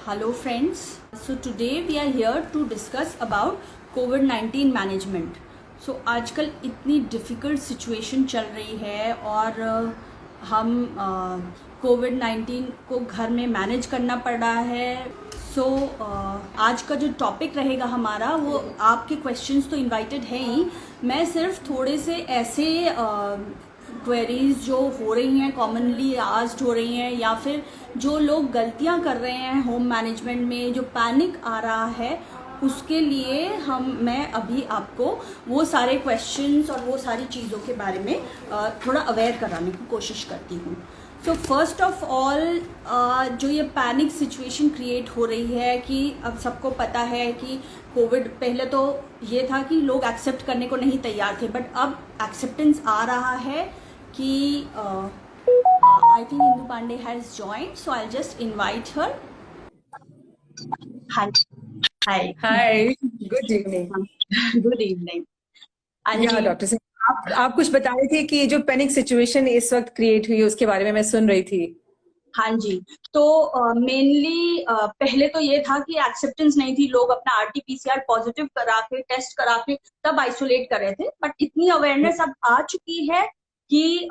Hello friends. So today we are here to discuss about COVID-19 management. So आजकल इतनी difficult situation चल रही है और हम कोविड-19 को घर में मैनेज करना पड़ रहा है. सो आज का जो टॉपिक रहेगा हमारा वो आपके क्वेश्चंस तो इनवाइटेड हैं ही. मैं सिर्फ थोड़े से ऐसे क्वेरीज जो हो रही हैं, कॉमनली आस्क्ड हो रही हैं, या फिर जो लोग गलतियां कर रहे हैं होम मैनेजमेंट में, जो पैनिक आ रहा है, उसके लिए मैं अभी आपको वो सारे क्वेश्चंस और वो सारी चीज़ों के बारे में थोड़ा अवेयर कराने की कोशिश करती हूँ. सो फर्स्ट ऑफ ऑल, जो ये पैनिक सिचुएशन क्रिएट हो रही है कि अब सबको पता है कि कोविड, पहले तो ये था कि लोग एक्सेप्ट करने को नहीं तैयार थे, बट अब एक्सेप्टेंस आ रहा है कि I think Indu Pandey has joined, so I just invite her. Hi. Hi, good evening. Good evening. Yeah doctor Singh, आप कुछ बता रहे थे कि जो पैनिक सिचुएशन इस वक्त क्रिएट हुई उसके बारे में मैं सुन रही थी. हाँ जी. तो मेनली पहले तो ये था कि एक्सेप्टेंस नहीं थी, लोग अपना RT-PCR पॉजिटिव करा के, टेस्ट करा के तब आइसोलेट कर रहे थे. बट इतनी अवेयरनेस अब आ चुकी है कि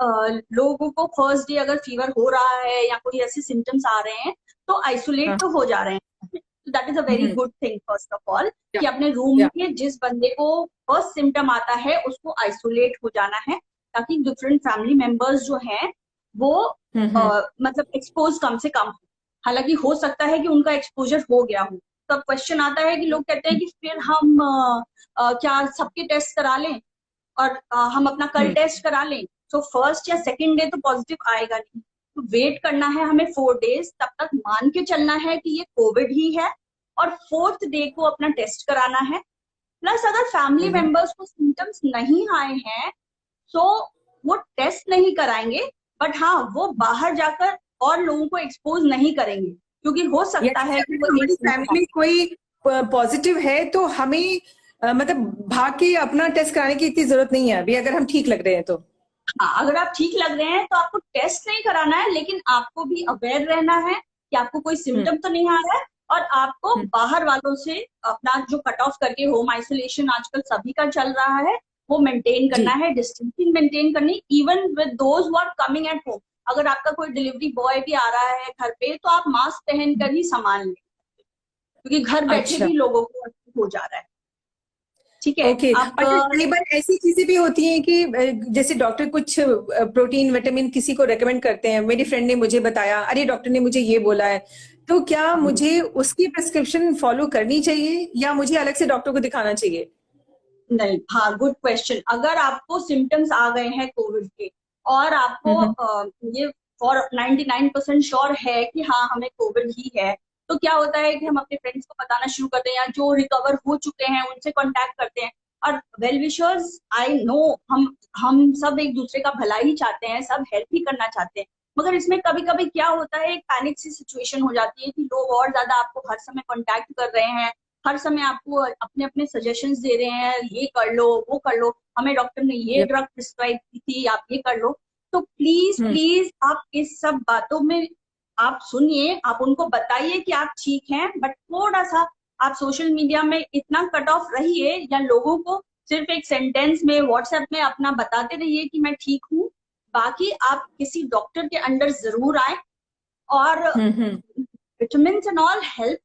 लोगों को फर्स्ट डे अगर फीवर हो रहा है या कोई ऐसे सिम्टम्स आ रहे हैं तो आइसोलेट तो हो जा रहे हैं. That is a very good thing. First of all कि अपने रूम में जिस बंदे को फर्स्ट सिम्टम आता है उसको आइसोलेट हो जाना है, ताकि डिफरेंट फैमिली मेंबर्स जो हैं वो मतलब एक्सपोज कम से कम हो. हालांकि हो सकता है कि उनका एक्सपोजर हो गया हो. तो अब क्वेश्चन आता है कि लोग कहते हैं कि फिर हम क्या सबके टेस्ट करा लें और हम अपना कल टेस्ट करा लें. तो फर्स्ट या सेकेंड डे तो पॉजिटिव आएगा नहीं, तो वेट करना है हमें 4 डेज. तब तक मान के चलना है कि ये कोविड ही है और 4th डे को अपना टेस्ट कराना है. प्लस अगर फैमिली मेंबर्स को सिम्टम्स नहीं आए हैं तो वो टेस्ट नहीं कराएंगे, बट हाँ वो बाहर जाकर और लोगों को एक्सपोज नहीं करेंगे, क्योंकि हो सकता है कि हमारी फैमिली कोई पॉजिटिव है तो हमें मतलब भाग के अपना टेस्ट कराने की इतनी जरूरत नहीं है अभी, अगर हम ठीक लग रहे हैं तो. हाँ, अगर आप ठीक लग रहे हैं तो आपको टेस्ट नहीं कराना है, लेकिन आपको भी अवेयर रहना है कि आपको कोई सिम्टम तो नहीं आ रहा है. और आपको बाहर वालों से अपना जो कट ऑफ करके होम आइसोलेशन आजकल सभी का चल रहा है वो मेंटेन करना है, डिस्टेंसिंग मेंटेन करनी, even with those who are coming at home. अगर आपका कोई डिलीवरी बॉय भी आ रहा है घर पे तो आप मास्क पहन कर ही सामान लें, क्योंकि घर बैठे भी लोगों को हो जा रहा है. ठीक है. ओके. कई बार ऐसी चीजें भी होती हैं कि जैसे डॉक्टर कुछ प्रोटीन विटामिन किसी को रेकमेंड करते हैं. मेरी फ्रेंड ने मुझे बताया, अरे डॉक्टर ने मुझे ये बोला है, तो क्या मुझे उसकी प्रिस्क्रिप्शन फॉलो करनी चाहिए या मुझे अलग से डॉक्टर को दिखाना चाहिए? नहीं. हाँ, गुड क्वेश्चन. अगर आपको सिम्टम्स आ गए हैं कोविड के और आपको ये फॉर 99% श्योर है कि हाँ हमें कोविड ही है, तो क्या होता है कि हम अपने फ्रेंड्स को बताना शुरू करते हैं, या जो रिकवर हो चुके हैं उनसे कांटेक्ट करते हैं. और वेल विशर्स, आई नो, हम सब एक दूसरे का भला ही चाहते हैं, सब हेल्प ही करना चाहते हैं. मगर इसमें कभी कभी क्या होता है, एक पैनिक सी सिचुएशन हो जाती है कि लोग और ज्यादा आपको हर समय कांटेक्ट कर रहे हैं, हर समय आपको अपने अपने सजेशंस दे रहे हैं, ये कर लो, वो कर लो, हमें डॉक्टर ने ये ड्रग प्रिस्क्राइब की थी, आप ये कर लो. तो प्लीज प्लीज आप इस सब बातों में आप सुनिए, आप उनको बताइए कि आप ठीक हैं, बट थोड़ा सा आप सोशल मीडिया में इतना कट ऑफ रहिए, या लोगों को सिर्फ एक सेंटेंस में व्हाट्सएप में अपना बताते रहिए कि मैं ठीक हूँ. बाकी आप किसी डॉक्टर के अंडर जरूर आए. और विटामिन एंड ऑल हेल्प.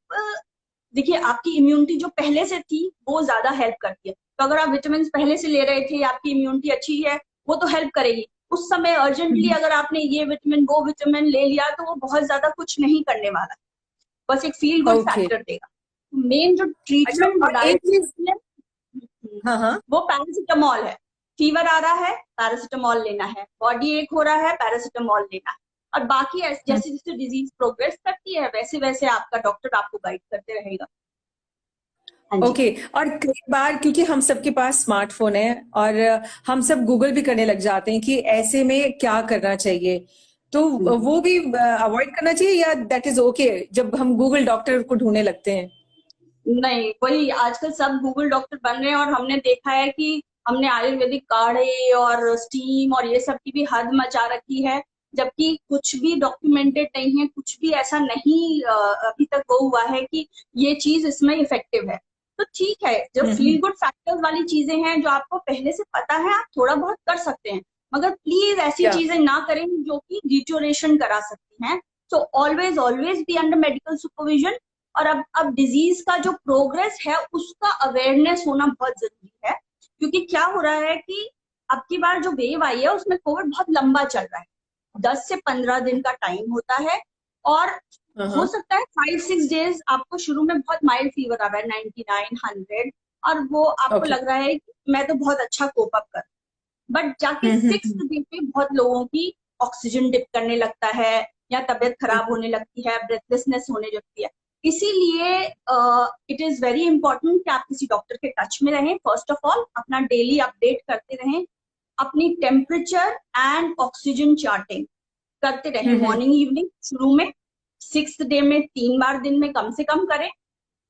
देखिए, आपकी इम्यूनिटी जो पहले से थी वो ज्यादा हेल्प करती है. तो अगर आप विटामिन पहले से ले रहे थे, आपकी इम्यूनिटी अच्छी है, वो तो हेल्प करेगी. उस समय अर्जेंटली अगर आपने ये विटामिन वो विटामिन ले लिया तो वो बहुत ज्यादा कुछ नहीं करने वाला, बस एक फील गुड फैक्टर देगा. मेन जो ट्रीटमेंट वो पैरासिटामॉल है. फीवर आ रहा है, पैरासिटामॉल लेना है. बॉडी एक हो रहा है, पैरासिटामॉल लेना है. और बाकी जैसे जैसे डिजीज प्रोग्रेस करती है वैसे वैसे आपका डॉक्टर आपको गाइड करते रहेगा. ओके. और कई बार क्योंकि हम सबके पास स्मार्टफोन है और हम सब गूगल भी करने लग जाते हैं कि ऐसे में क्या करना चाहिए, तो वो भी अवॉइड करना चाहिए या दैट इज ओके जब हम गूगल डॉक्टर को ढूंढने लगते हैं? नहीं, वही आजकल सब गूगल डॉक्टर बन रहे हैं, और हमने देखा है कि हमने आयुर्वेदिक काढ़े और स्टीम और ये सब की भी हद मचा रखी है. जबकि कुछ भी डॉक्यूमेंटेड नहीं है, कुछ भी ऐसा नहीं अभी तक वो हुआ है कि ये चीज इसमें इफेक्टिव है। तो ठीक है, जो फील गुड फैक्टर्स वाली चीजें हैं जो आपको पहले से पता है, आप थोड़ा बहुत कर सकते हैं, मगर प्लीज ऐसी या चीजें ना करें जो कि डिटोरेशन करा सकती हैं। So always always be under medical supervision. और अब डिजीज का जो प्रोग्रेस है उसका अवेयरनेस होना बहुत जरूरी है, क्योंकि क्या हो रहा है कि अब की बार जो वेव आई है उसमें कोविड बहुत लंबा चल रहा है, 10 से 15 दिन का टाइम होता है। और हो हाँ सकता है 5-6 डेज आपको शुरू में बहुत माइल्ड फीवर आ रहा है, 99-100, और वो आपको ओके लग रहा है कि मैं तो बहुत अच्छा कोप अप कर, बट जाके सिक्स डे पे बहुत लोगों की ऑक्सीजन डिप करने लगता है, या तबीयत खराब होने लगती है, ब्रेथलेसनेस होने लगती है। इसीलिए इट इज वेरी इंपॉर्टेंट कि आप किसी डॉक्टर के टच में रहें। फर्स्ट ऑफ ऑल अपना डेली अपडेट करते रहें, अपनी टेम्परेचर एंड ऑक्सीजन चार्टिंग करते रहें मॉर्निंग इवनिंग शुरू में। 6th डे में 3 बार दिन में कम से कम करें।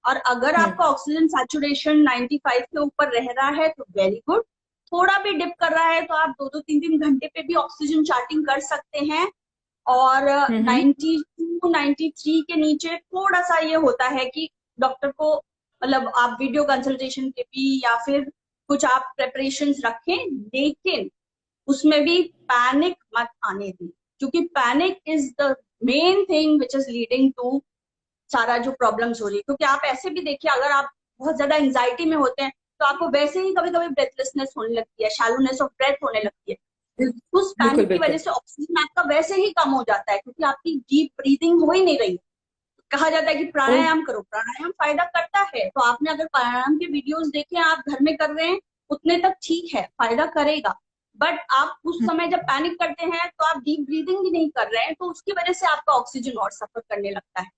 और अगर आपका ऑक्सीजन सैचुरेशन 95 के ऊपर रह रहा है तो वेरी गुड। थोड़ा भी डिप कर रहा है तो आप 2-2 3-3 घंटे पे भी ऑक्सीजन चार्टिंग कर सकते हैं। और 92-93 के नीचे थोड़ा सा ये होता है कि डॉक्टर को, मतलब आप वीडियो कंसल्टेशन के भी या फिर कुछ आप प्रेपरेशंस रखें, लेकिन उसमें भी पैनिक मत आने दें, क्योंकि panic is the main thing which is leading to सारा जो प्रॉब्लम्स हो रही है। क्योंकि आप ऐसे भी देखिए, अगर आप बहुत ज्यादा एंजाइटी में होते हैं तो आपको वैसे ही कभी कभी ब्रेथलेसनेस होने लगती है, शैलोनेस ऑफ ब्रेथ होने लगती है। उस बिल्कुल पैनिक की वजह बिल्कुल से ऑक्सीजन आपका वैसे ही कम हो जाता है, क्योंकि आपकी डीप ब्रीदिंग हो ही नहीं रही। कहा जाता है कि ओ प्राणायाम करो, प्राणायाम फायदा करता है। तो आपने अगर प्राणायाम के वीडियोस देखे, आप घर में कर रहे हैं, उतने तक ठीक है, फायदा करेगा। बट आप उस समय जब पैनिक करते हैं तो आप डीप ब्रीदिंग भी नहीं कर रहे हैं, तो उसकी वजह से आपका ऑक्सीजन और सफर करने लगता है।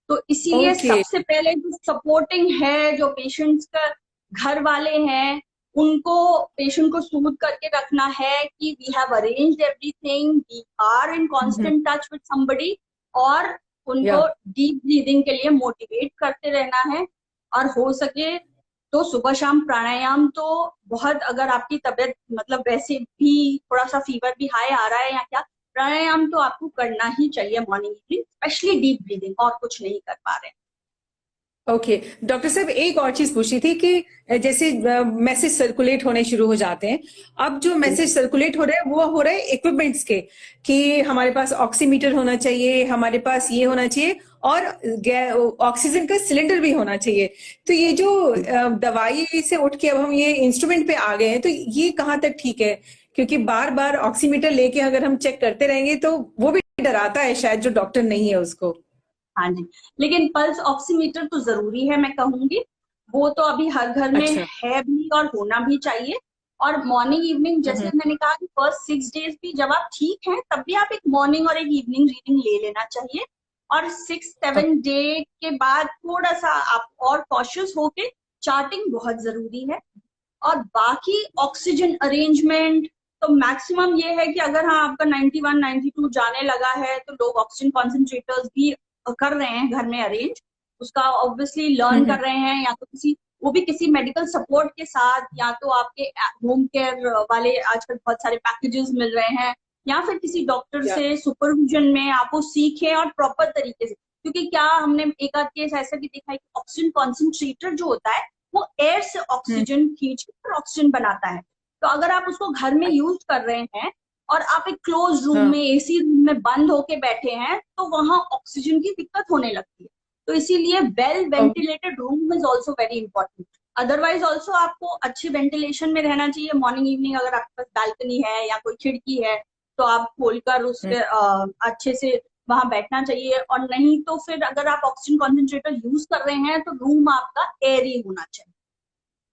तो इसीलिए ओके सबसे पहले जो सपोर्टिंग है, जो पेशेंट्स का घर वाले हैं, उनको पेशेंट को सूद करके रखना है कि we have arranged everything, we are in constant touch with somebody, और या उनको डीप ब्रीदिंग के लिए मोटिवेट करते रहना है। और हो सके तो सुबह शाम प्राणायाम तो बहुत, अगर आपकी तबीयत मतलब वैसे भी थोड़ा सा फीवर भी हाई आ रहा है या क्या, प्राणायाम तो आपको करना ही चाहिए morning evening, specially deep breathing, और कुछ नहीं कर पा रहे। ओके डॉक्टर साहब, एक और चीज पूछी थी कि जैसे मैसेज सर्कुलेट होने शुरू हो जाते हैं, अब जो मैसेज सर्कुलेट हो रहे हैं वो हो रहे हैं इक्विपमेंट्स के, कि हमारे पास ऑक्सीमीटर होना चाहिए, हमारे पास ये होना चाहिए, और ऑक्सीजन का सिलेंडर भी होना चाहिए। तो ये जो दवाई से उठ के अब हम ये इंस्ट्रूमेंट पे आ गए हैं, तो ये कहाँ तक ठीक है? क्योंकि बार बार ऑक्सीमीटर लेके अगर हम चेक करते रहेंगे तो वो भी डराता है शायद, जो डॉक्टर नहीं है उसको। हाँ जी, लेकिन पल्स ऑक्सीमीटर तो जरूरी है, मैं कहूंगी। वो तो अभी हर घर में अच्छा। है भी और होना भी चाहिए। और मॉर्निंग इवनिंग, जैसे मैंने कहा कि फर्स्ट 6 डेज भी जब आप ठीक हैं तब भी आप एक मॉर्निंग और एक इवनिंग रीडिंग ले लेना चाहिए। और 6-7 डे के बाद थोड़ा सा आप और कॉशियस होके, चार्टिंग बहुत जरूरी है। और बाकी ऑक्सीजन अरेंजमेंट तो मैक्सिमम ये है कि अगर हाँ आपका 91-92 जाने लगा है तो लोग ऑक्सीजन कॉन्सेंट्रेटर्स भी कर रहे हैं घर में अरेंज, उसका ऑब्वियसली लर्न कर रहे हैं, या तो किसी, वो भी किसी मेडिकल सपोर्ट के साथ, या तो आपके होम केयर वाले आजकल बहुत सारे पैकेजेस मिल रहे हैं, या फिर किसी डॉक्टर या से सुपरविजन में आप वो सीखें और प्रॉपर तरीके से। क्योंकि क्या हमने एक आध केस ऐसा भी देखा है कि ऑक्सीजन कॉन्सेंट्रेटर जो होता है वो एयर से ऑक्सीजन खींच कर ऑक्सीजन बनाता है। तो अगर आप उसको घर में यूज कर रहे हैं और आप एक क्लोज रूम हाँ में, एसी रूम में बंद होके बैठे हैं, तो वहां ऑक्सीजन की दिक्कत होने लगती है। तो इसीलिए well ventilated room is also very important. Otherwise also आपको अच्छे वेंटिलेशन में रहना चाहिए मॉर्निंग इवनिंग। अगर आपके पास बालकनी है या कोई खिड़की है तो आप खोलकर उसके अच्छे से वहां बैठना चाहिए। और नहीं तो फिर अगर आप ऑक्सीजन कॉन्सेंट्रेटर यूज कर रहे हैं तो रूम आपका एयरी होना चाहिए।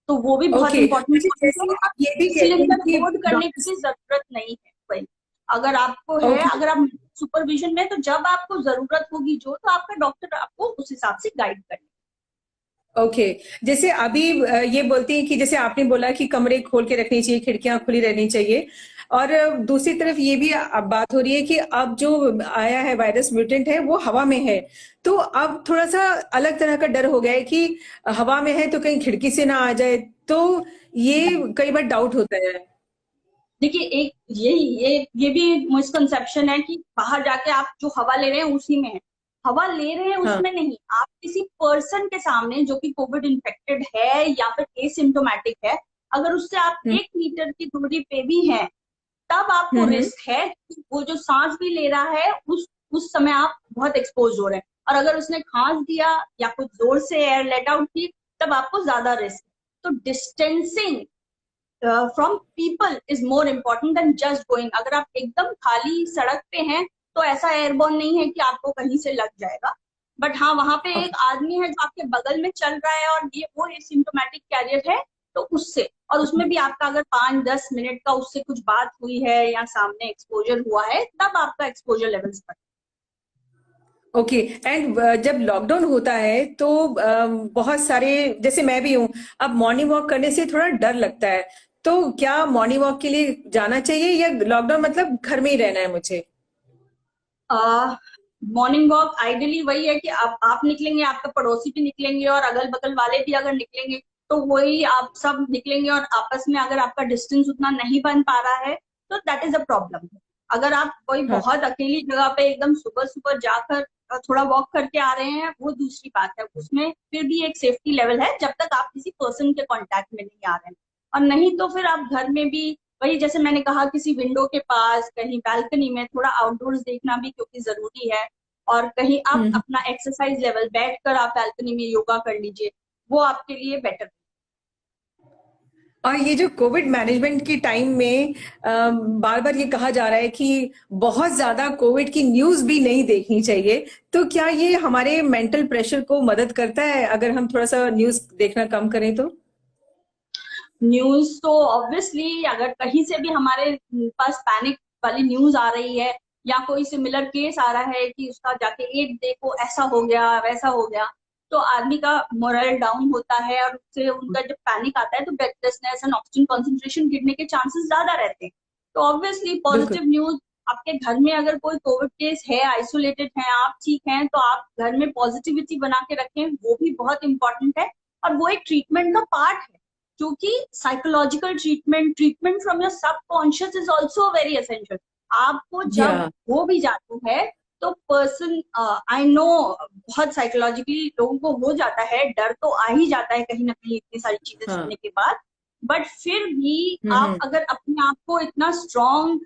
तो वो भी बहुत ओके। इंपॉर्टेंट अच्छा, पॉइंट है। जैसे आप ये भी आपको कहते हैं सिलेंडर कि होल्ड करने डॉक्टर। की जरूरत नहीं है भाई। अगर आपको है, ओके अगर आप सुपरविजन में, तो जब आपको जरूरत होगी जो, तो आपका डॉक्टर आपको उस हिसाब से गाइड करेगा। ओके। जैसे अभी ये बोलती हैं कि जैसे आपने बोला कि कमरे खोल के रखनी चाहिए, खिड़कियां खुली रहनी चाहिए, और दूसरी तरफ ये भी अब बात हो रही है कि अब जो आया है वायरस म्यूटेंट है वो हवा में है, तो अब थोड़ा सा अलग तरह का डर हो गया है कि हवा में है तो कहीं खिड़की से ना आ जाए, तो ये कई बार डाउट होता है। देखिए, एक ये भी मिसकंसेप्शन है कि बाहर जाके आप जो हवा ले रहे हैं उसी में है। हवा ले रहे हैं हाँ। उसमें नहीं, आप किसी पर्सन के सामने जो कि कोविड इन्फेक्टेड है या फिर एसिम्टोमेटिक है, अगर उससे आप हम्म 1 मीटर की दूरी पे भी हैं, तब आपको हम्म। रिस्क है कि वो जो सांस भी ले रहा है उस समय आप बहुत एक्सपोज हो रहे हैं। और अगर उसने खांस दिया या कुछ जोर से एयर लेट आउट की, तब आपको ज्यादा रिस्क है। तो distancing from people is more important then just going. अगर आप एकदम खाली सड़क पे हैं तो ऐसा एयरबॉर्न नहीं है कि आपको कहीं से लग जाएगा। बट हाँ, वहां पे एक आदमी है जो आपके बगल में चल रहा है और ये वो एसिम्प्टोमेटिक कैरियर है, तो उससे, और उसमें भी आपका अगर 5-10 मिनट का उससे कुछ बात हुई है या सामने एक्सपोजर हुआ है, तब आपका एक्सपोजर लेवल्स बढ़े। ओके। एंड जब लॉकडाउन होता है तो बहुत सारे, जैसे मैं भी हूँ, अब मॉर्निंग वॉक करने से थोड़ा डर लगता है। तो क्या मॉर्निंग वॉक के लिए जाना चाहिए, या लॉकडाउन मतलब घर में ही रहना है मुझे? मॉर्निंग वॉक आइडियली वही है कि आप निकलेंगे, आपका पड़ोसी भी निकलेंगे और अगल बगल वाले भी अगर निकलेंगे, तो वही आप सब निकलेंगे और आपस में अगर आपका डिस्टेंस उतना नहीं बन पा रहा है, तो दैट इज अ प्रॉब्लम। अगर आप कोई हाँ। बहुत अकेली जगह पे एकदम सुबह सुबह जाकर थोड़ा वॉक करके आ रहे हैं, वो दूसरी बात है, उसमें फिर भी एक सेफ्टी लेवल है जब तक आप किसी पर्सन के कांटेक्ट में नहीं आ रहे हैं। और नहीं तो फिर आप घर में भी वही, जैसे मैंने कहा, किसी विंडो के पास, कहीं बालकनी में थोड़ा आउटडोर्स देखना भी क्योंकि जरूरी है। और कहीं आप हम्म। अपना एक्सरसाइज लेवल बैठकर आप बालकनी में योगा कर लीजिए, वो आपके लिए बेटर। और ये जो कोविड मैनेजमेंट की टाइम में बार बार ये कहा जा रहा है कि बहुत ज्यादा कोविड की न्यूज भी नहीं देखनी चाहिए, तो क्या ये हमारे मेंटल प्रेशर को मदद करता है अगर हम थोड़ा सा न्यूज देखना कम करें तो? न्यूज तो ऑब्वियसली, अगर कहीं से भी हमारे पास पैनिक वाली न्यूज आ रही है या कोई सिमिलर केस आ रहा है कि उसका जाके एड देखो, ऐसा हो गया वैसा हो गया, तो आदमी का मोरल डाउन होता है और उससे उनका जब पैनिक आता है तो ब्रेथलेसनेस एंड ऑक्सीजन कंसंट्रेशन गिरने के चांसेस ज्यादा रहते हैं। तो ऑब्वियसली बिल्कुल। पॉजिटिव न्यूज, आपके घर में अगर कोई कोविड केस है, आइसोलेटेड है, आप ठीक हैं, तो आप घर में पॉजिटिविटी बना के रखें, वो भी बहुत इंपॉर्टेंट है। और वो एक ट्रीटमेंट का पार्ट है, क्योंकि psychological treatment, treatment from your subconscious is also very essential. आपको जब या हो भी जाता है तो पर्सन, आई नो, बहुत साइकोलॉजिकली लोगों को हो जाता है, डर तो आ ही जाता है कहीं ना कहीं इतनी सारी चीजें हाँ। सुनने के बाद। बट फिर भी आप हम्म। अगर अपने आप को इतना स्ट्रांग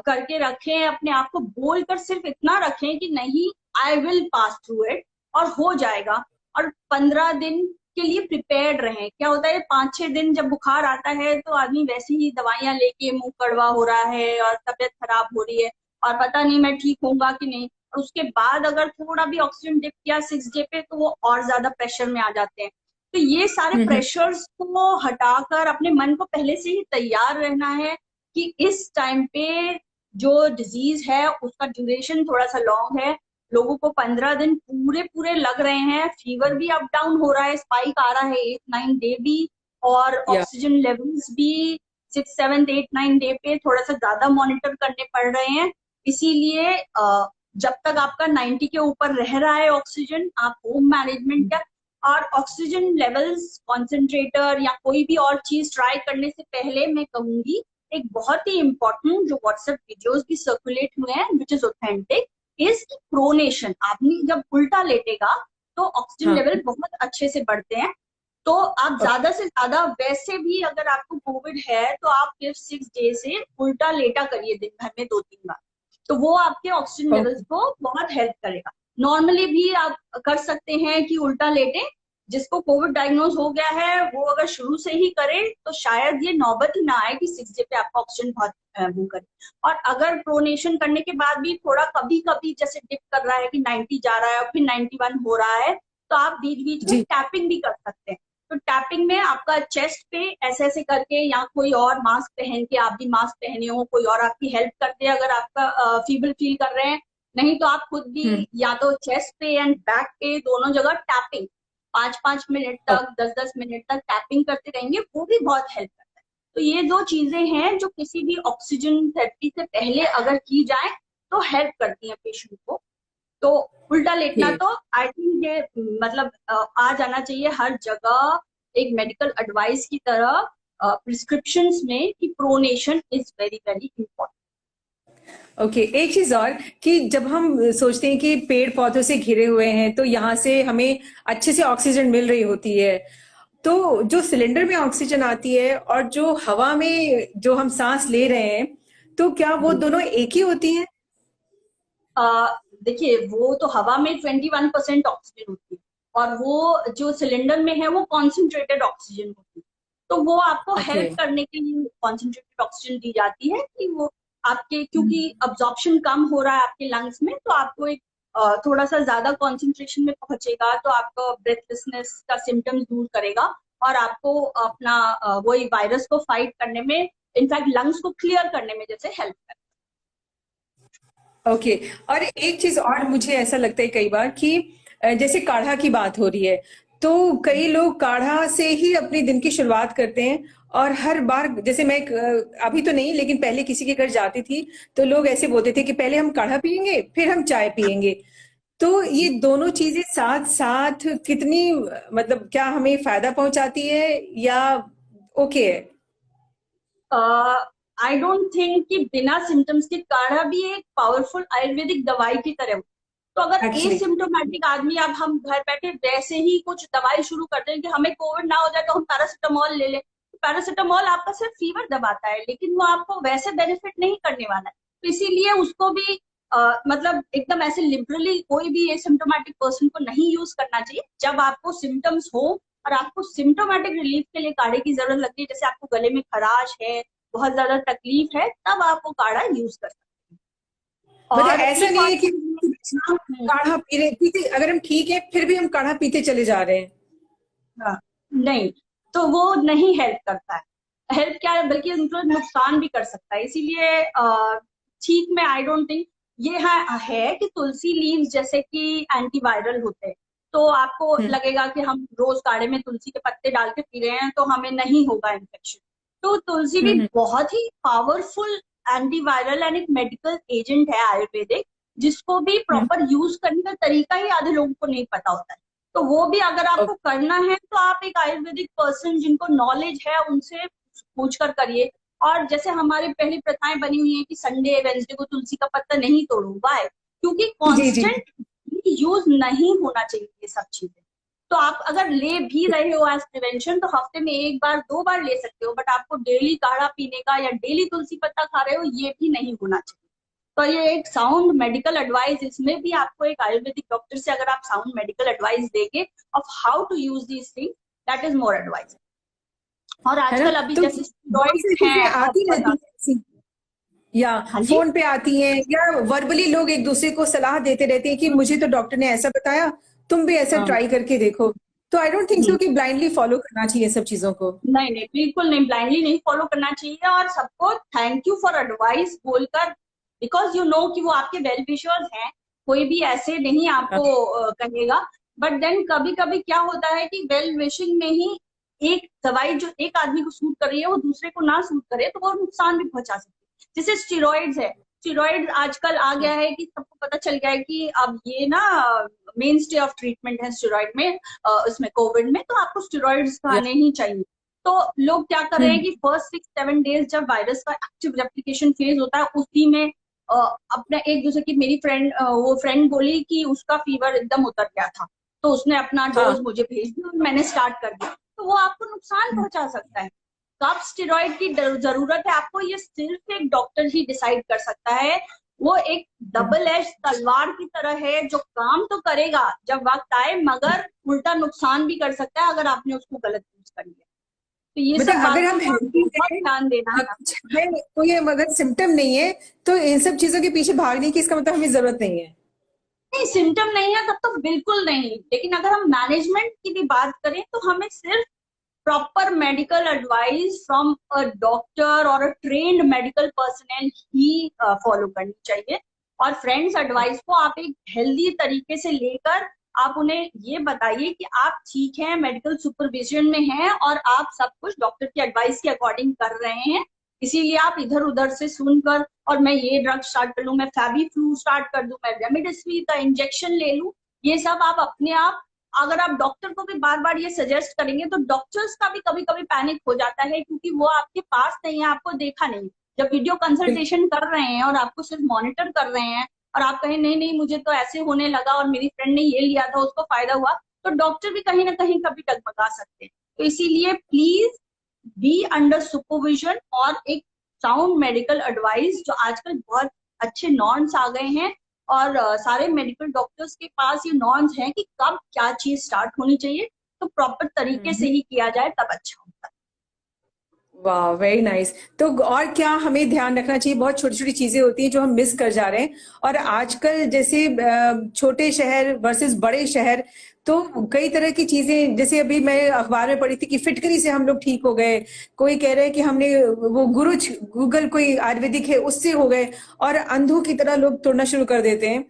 करके रखें, अपने आप को बोल कर सिर्फ इतना रखें कि नहीं, I will pass through it, और हो जाएगा। और 15 दिन के लिए प्रिपेयर्ड रहें। क्या होता है, 5-6 दिन जब बुखार आता है तो आदमी वैसे ही दवाइयां लेके मुंह कड़वा हो रहा है और तबियत खराब हो रही है और पता नहीं मैं ठीक होऊंगा कि नहीं, और उसके बाद अगर थोड़ा भी ऑक्सीजन डिप किया 6 डे पे, तो वो और ज्यादा प्रेशर में आ जाते हैं। तो ये सारे हम्म। प्रेशर्स को हटाकर अपने मन को पहले से ही तैयार रहना है कि इस टाइम पे जो डिजीज है उसका ड्यूरेशन थोड़ा सा लॉन्ग है। लोगों को 15 दिन पूरे पूरे लग रहे हैं, फीवर भी अप डाउन हो रहा है, स्पाइक आ रहा है 8-9 डे भी, और या ऑक्सीजन लेवल्स भी 6-7-8-9 डे पे थोड़ा सा ज्यादा मॉनिटर करने पड़ रहे हैं। इसीलिए जब तक आपका 90 के ऊपर रह रहा है ऑक्सीजन, आप होम मैनेजमेंट का, और ऑक्सीजन लेवल्स कॉन्सेंट्रेटर या कोई भी और चीज ट्राई करने से पहले मैं कहूंगी, एक बहुत ही इंपॉर्टेंट जो व्हाट्सएप वीडियोस भी सर्कुलेट हुए हैं which is authentic, is pronation. आदमी जब उल्टा लेटेगा तो ऑक्सीजन हाँ। लेवल बहुत अच्छे से बढ़ते हैं। तो आप ज्यादा से ज्यादा, वैसे भी अगर आपको कोविड है तो आप फिर 6 डे से उल्टा लेटा करिए दिन भर में 2-3 बार, तो वो आपके ऑक्सीजन लेवल्स ओके। को बहुत हेल्प करेगा। नॉर्मली भी आप कर सकते हैं कि उल्टा लेटे, जिसको कोविड डायग्नोज हो गया है वो अगर शुरू से ही करे तो शायद ये नौबत ही ना आए कि 6 डे पे आपका ऑक्सीजन बहुत वो करे। और अगर प्रोनेशन करने के बाद भी थोड़ा कभी कभी जैसे डिप कर रहा है कि 90 जा रहा है और फिर 91 हो रहा है, तो आप बीच बीच में जी। टैपिंग भी कर सकते हैं। तो टैपिंग में आपका चेस्ट पे ऐसे ऐसे करके, या कोई और मास्क पहन के, आप भी मास्क पहने हो, कोई और आपकी हेल्प कर दे अगर आपका फीबल फील कर रहे हैं, नहीं तो आप खुद भी हम्म। या तो चेस्ट पे एंड बैक पे दोनों जगह टैपिंग 5-5 मिनट तक, 10-10 मिनट तक टैपिंग करते रहेंगे, वो भी बहुत हेल्प करता है। तो ये दो चीजें हैं जो किसी भी ऑक्सीजन थेरेपी से पहले अगर की जाए तो हेल्प करती हैं पेशेंट को। तो उल्टा लेटना ठीक। तो आई थिंक ये मतलब आ जाना चाहिए हर जगह एक मेडिकल एडवाइस की तरह, प्रिस्क्रिप्शंस में कि pronation is very very important. Okay एक चीज और कि जब हम सोचते हैं कि पेड़ पौधों से घिरे हुए हैं तो यहाँ से हमें अच्छे से ऑक्सीजन मिल रही होती है, तो जो सिलेंडर में ऑक्सीजन आती है और जो हवा में जो हम सांस ले रहे हैं, तो क्या वो दोनों एक ही होती हैं? देखिए, वो तो हवा में 21% ऑक्सीजन होती है और वो जो सिलेंडर में है वो कॉन्सेंट्रेटेड ऑक्सीजन होती है। तो वो आपको हेल्प करने के लिए कॉन्सेंट्रेटेड ऑक्सीजन दी जाती है कि वो आपके, क्योंकि अब्जॉर्प्शन कम हो रहा है आपके लंग्स में, तो आपको एक थोड़ा सा ज्यादा कॉन्सेंट्रेशन में पहुंचेगा तो आपको ब्रेथलेसनेस का सिम्टम्स दूर करेगा और आपको अपना वही वायरस को फाइट करने में, इनफैक्ट लंग्स को क्लियर करने में जैसे हेल्प करेगा। ओके और एक चीज और मुझे ऐसा लगता है कई बार कि जैसे काढ़ा की बात हो रही है, तो कई लोग काढ़ा से ही अपने दिन की शुरुआत करते हैं और हर बार, जैसे मैं अभी तो नहीं लेकिन पहले किसी के घर जाती थी तो लोग ऐसे बोलते थे कि पहले हम काढ़ा पियेंगे फिर हम चाय पियेंगे। तो ये दोनों चीजें साथ साथ कितनी, मतलब क्या हमें फायदा पहुंचाती है या ओके है? आई डोंट थिंक कि बिना सिम्टम्स के काढ़ा भी एक पावरफुल आयुर्वेदिक दवाई की तरह हो। तो अगर एसिम्टोमेटिक आदमी, अब हम घर बैठे वैसे ही कुछ दवाई शुरू कर दें कि हमें कोविड ना हो जाए तो हम पैरासिटामोल ले लें, पैरासिटामोल आपका सिर्फ फीवर दबाता है लेकिन वो आपको वैसे बेनिफिट नहीं करने वाला है। तो इसीलिए उसको भी मतलब एकदम ऐसे लिबरली कोई भी एसिम्टोमेटिक पर्सन को नहीं यूज करना चाहिए। जब आपको सिम्टम्स हो और आपको सिम्टोमेटिक रिलीफ के लिए काढ़े की जरूरत लगती है, जैसे आपको गले में खराश है, बहुत ज्यादा तकलीफ है, तब आप वो काढ़ा यूज कर सकते हैं। मतलब ऐसा नहीं है कि काढ़ा पीते अगर हम ठीक है फिर भी हम काढ़ा पीते चले जा रहे हैं। नहीं, तो वो नहीं हेल्प करता है। हेल्प क्या है, बल्कि उनको नुकसान भी कर सकता है। इसीलिए ठीक में आई डोंट थिंक ये है कि तुलसी लीव्स जैसे कि एंटीवायरल होते हैं, तो आपको लगेगा कि हम रोज काढ़े में तुलसी के पत्ते डाल के पी रहे हैं तो हमें नहीं होगा इन्फेक्शन। तो तुलसी भी बहुत ही पावरफुल एंटीवायरल एंड एक मेडिकल एजेंट है आयुर्वेदिक, जिसको भी प्रॉपर यूज करने का तरीका ही आधे लोगों को नहीं पता होता है। तो वो भी अगर आपको करना है तो आप एक आयुर्वेदिक पर्सन जिनको नॉलेज है उनसे पूछ कर करिए। और जैसे हमारी पहली प्रथाएं बनी हुई है कि संडे वेंसडे को तुलसी का पत्ता नहीं तोड़ो, वाई? क्योंकि कांस्टेंट यूज नहीं होना चाहिए ये सब चीजें। तो आप अगर ले भी रहे हो एज प्रिवेंशन तो हफ्ते में एक बार दो बार ले सकते हो, बट आपको डेली काढ़ा पीने का या डेली तुलसी पत्ता खा रहे हो ये भी नहीं होना चाहिए। तो ये एक साउंड मेडिकल एडवाइस, इसमें भी आपको एक आयुर्वेदिक डॉक्टर से अगर आप साउंड मेडिकल एडवाइस देंगे of how to use these thing, that is more advice. और आजकल अभी जैसे स्टेरॉइड्स हैं या फोन पे आती हैं या वर्बली लोग एक दूसरे को सलाह देते रहते हैं कि मुझे तो डॉक्टर ने ऐसा बताया, तुम भी ऐसा ट्राई करके देखो। तो आई डोंट थिंक सो कि ब्लाइंडली फॉलो करना चाहिए सब चीजों को। नहीं नहीं, बिल्कुल नहीं, ब्लाइंडली नहीं फॉलो करना चाहिए। और सबको थैंक यू फॉर एडवाइस बोलकर, बिकॉज यू नो कि वो आपके वेल विशर्स हैं, कोई भी ऐसे नहीं आपको कहेगा। बट देन कभी कभी क्या होता है कि वेल विशिंग में ही एक दवाई जो एक आदमी को सूट कर रही है वो दूसरे को ना सूट करे तो वो नुकसान भी पहुंचा सकती है। जैसे स्टेरॉइड्स है, स्टेरॉइड आजकल आ गया है कि सबको पता चल गया है कि अब ये ना मेन स्टे ऑफ ट्रीटमेंट है स्टेरॉइड में, उसमें कोविड में, तो आपको स्टेरॉइड्स खाने ही चाहिए। तो लोग क्या कर रहे हैं कि फर्स्ट 6-7 डेज जब वायरस का एक्टिव रेप्लिकेशन फेज होता है उसी में अपने एक दूसरे की, मेरी फ्रेंड बोली कि उसका फीवर एकदम उतर गया था तो उसने अपना डोज मुझे भेज दिया और मैंने स्टार्ट कर दिया, तो वो आपको नुकसान पहुंचा सकता है। कब स्टेरॉइड की जरूरत है आपको, ये सिर्फ एक डॉक्टर ही डिसाइड कर सकता है। वो एक डबल एज तलवार की तरह है जो काम तो करेगा जब वक्त आए, मगर उल्टा नुकसान भी कर सकता है अगर आपने उसको गलत यूज कर लिया। तो ये सब अगर हम ध्यान देना है। कोई अगर सिम्टम नहीं है तो इन सब चीजों के पीछे भागने की इसका मतलब हमें जरूरत नहीं है। नहीं, सिम्टम नहीं है तब तो बिल्कुल नहीं, लेकिन अगर हम मैनेजमेंट की भी बात करें तो हमें सिर्फ proper medical advice from a doctor और अ ट्रेन्ड मेडिकल पर्सनल ही फॉलो करनी चाहिए। और फ्रेंड्स एडवाइस को आप एक हेल्दी तरीके से लेकर आप उन्हें ये बताइए कि आप ठीक हैं, मेडिकल सुपरविजन में हैं और आप सब कुछ डॉक्टर की एडवाइस के अकॉर्डिंग कर रहे हैं। इसीलिए आप इधर उधर से सुनकर और मैं ये ड्रग स्टार्ट कर लूं, मैं फेबी फ्लू स्टार्ट कर दूं, मैं रेमडेसिविर का इंजेक्शन ले लूं, ये सब आप अपने आप अगर आप डॉक्टर को भी बार बार ये सजेस्ट करेंगे तो डॉक्टर्स का भी कभी कभी पैनिक हो जाता है, क्योंकि वो आपके पास नहीं है, आपको देखा नहीं। जब वीडियो कंसल्टेशन कर रहे हैं और आपको सिर्फ मॉनिटर कर रहे हैं और आप कहें नहीं नहीं मुझे तो ऐसे होने लगा और मेरी फ्रेंड ने ये लिया था उसको फायदा हुआ, तो डॉक्टर भी कहीं ना कहीं कभी डगमगा सकते हैं। तो इसीलिए प्लीज बी अंडर सुपरविजन और एक साउंड मेडिकल एडवाइस, जो आजकल बहुत अच्छे नॉर्म्स आ गए हैं और सारे मेडिकल डॉक्टर्स के पास ये नॉर्म्स हैं कि कब क्या चीज स्टार्ट होनी चाहिए, तो प्रॉपर तरीके से ही किया जाए तब अच्छा होता है। वाह, वेरी नाइस। तो और क्या हमें ध्यान रखना चाहिए? बहुत छोटी छोटी चीजें होती हैं जो हम मिस कर जा रहे हैं, और आजकल जैसे छोटे शहर वर्सेस बड़े शहर, तो कई तरह की चीजें, जैसे अभी मैं अखबार में पढ़ी थी कि फिटकरी से हम लोग ठीक हो गए, कोई कह रहे हैं कि हमने वो गुरुज गूगल कोई आयुर्वेदिक है उससे हो गए, और अंधों की तरह लोग तोड़ना शुरू कर देते हैं।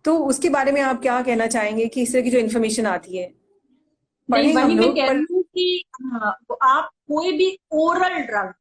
तो उसके बारे में आप क्या कहना चाहेंगे कि इस तरह की जो इन्फॉर्मेशन आती है, नहीं, पढ़ें वही हम मैं लोग कह पर? रही हूँ कि आप कोई भी ओरल ड्रग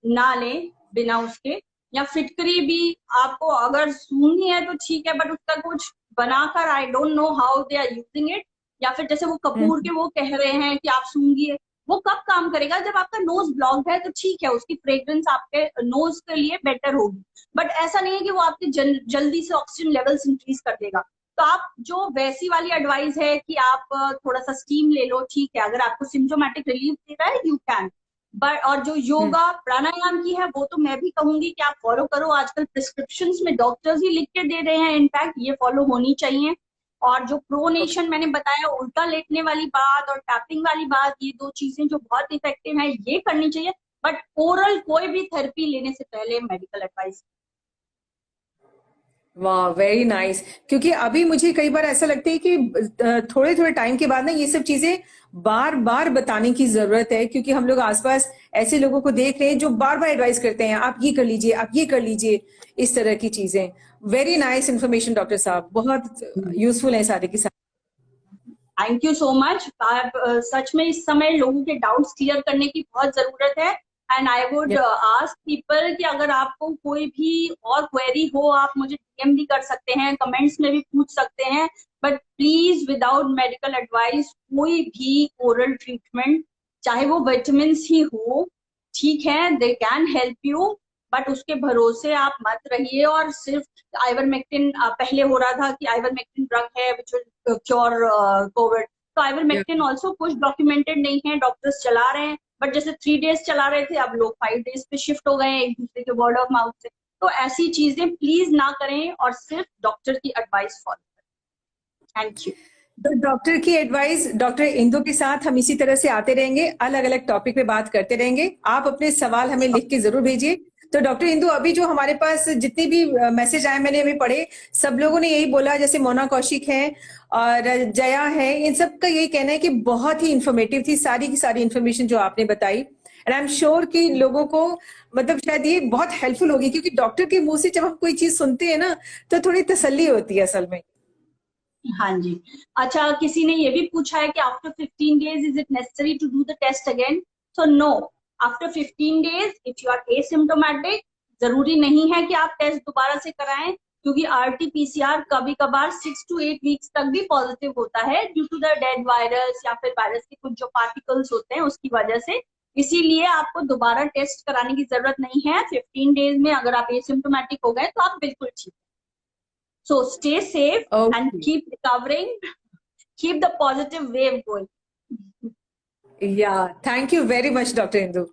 ना लें बिना उसके, या फिटकरी भी आपको अगर सूंघनी है तो ठीक है, बट उसका कुछ बनाकर, I don't know how they are using it, या फिर जैसे वो कपूर के वो कह रहे हैं कि आप सूंघिए, वो कब काम करेगा? जब आपका नोज ब्लॉक्ड है तो ठीक है, उसकी फ्रेग्रेंस आपके नोज के लिए बेटर होगी, बट ऐसा नहीं है कि वो आपके जल्दी से ऑक्सीजन लेवल्स इंक्रीज कर देगा। तो आप जो वैसी वाली एडवाइस है कि आप थोड़ा सा स्टीम ले लो, ठीक है, अगर आपको सिम्टोमेटिक रिलीफ दे रहा है यू कैन, बट और जो योगा प्राणायाम की है वो तो मैं भी कहूंगी कि आप फॉलो करो। आजकल प्रिस्क्रिप्शन में डॉक्टर्स ही लिख के दे रहे हैं, इनफैक्ट ये फॉलो होनी चाहिए। और जो प्रोनेशन मैंने बताया, उल्टा लेटने वाली बात और टैपिंग वाली बात, ये दो चीजें जो बहुत इफेक्टिव है, ये करनी चाहिए। बट ओरल कोई भी थेरेपी लेने से पहले मेडिकल एडवाइस। वाह, वेरी नाइस। क्योंकि अभी मुझे कई बार ऐसा लगता है कि थोड़े थोड़े टाइम के बाद ना ये सब चीजें बार बार बताने की जरूरत है, क्योंकि हम लोग आसपास ऐसे लोगों को देख रहे हैं जो बार बार एडवाइस करते हैं, आप ये कर लीजिए, आप ये कर लीजिए, इस तरह की चीजें। वेरी नाइस इन्फॉर्मेशन डॉक्टर साहब, बहुत यूजफुल है सारे के सारे। Thank you so much. सच में इस समय लोगों के डाउट्स क्लियर करने की बहुत जरूरत है, and I would ask people कि अगर आपको कोई भी और क्वेरी हो, आप मुझे डीएम भी कर सकते हैं, कमेंट्स में भी पूछ सकते हैं, but please without medical advice कोई भी ओरल ट्रीटमेंट, चाहे वो विटामिन ही हो, ठीक है, they can help you, but उसके भरोसे आप मत रहिए। और सिर्फ आइवरमेक्टिन, पहले हो रहा था कि आइवरमेक्टिन ड्रग है विच विल क्योर कोविड, तो आइवरमेक्टिन ऑल्सो कुछ डॉक्यूमेंटेड नहीं है, डॉक्टर्स चला रहे हैं, बट जैसे 3 days चला रहे थे, अब लोग 5 days पे शिफ्ट हो गए हैं एक दूसरे के वर्ड ऑफ माउथ से। तो ऐसी चीजें प्लीज ना करें और सिर्फ डॉक्टर की एडवाइस फॉलो करें। Thank you. तो डॉक्टर की एडवाइस, डॉक्टर इंदु के साथ हम इसी तरह से आते रहेंगे, अलग अलग टॉपिक पे बात करते रहेंगे। आप अपने सवाल हमें लिख के जरूर भेजिए। तो डॉक्टर इंदु, अभी जो हमारे पास जितने भी मैसेज आए मैंने अभी पढ़े, सब लोगों ने यही बोला, जैसे मोना कौशिक है और जया है, इन सब का यही कहना है कि बहुत ही इंफॉर्मेटिव थी सारी की सारी इंफॉर्मेशन जो आपने बताई, एंड आई एम श्योर कि लोगों को मतलब शायद ये बहुत हेल्पफुल होगी, क्योंकि डॉक्टर के मुंह से जब हम कोई चीज सुनते हैं ना तो थोड़ी तसल्ली होती है असल में। हाँ जी। अच्छा, किसी ने ये भी पूछा है कि after 15 days is it necessary to do the test again? So no, after 15 days if you are asymptomatic, जरूरी नहीं है कि आप टेस्ट दोबारा से कराएं, क्योंकि आरटी-पीसीआर कभी कभार 6 to 8 weeks तक भी पॉजिटिव होता है due to the dead virus या फिर वायरस के कुछ जो पार्टिकल्स होते हैं उसकी वजह से। इसीलिए आपको दोबारा टेस्ट कराने की जरूरत नहीं है। 15 days में अगर आप एसिम्प्टोमेटिक हो गए तो आप बिल्कुल ठीक। So stay safe and Okay. keep recovering. Keep the positive wave going. Yeah, thank you very much, Dr. Indu.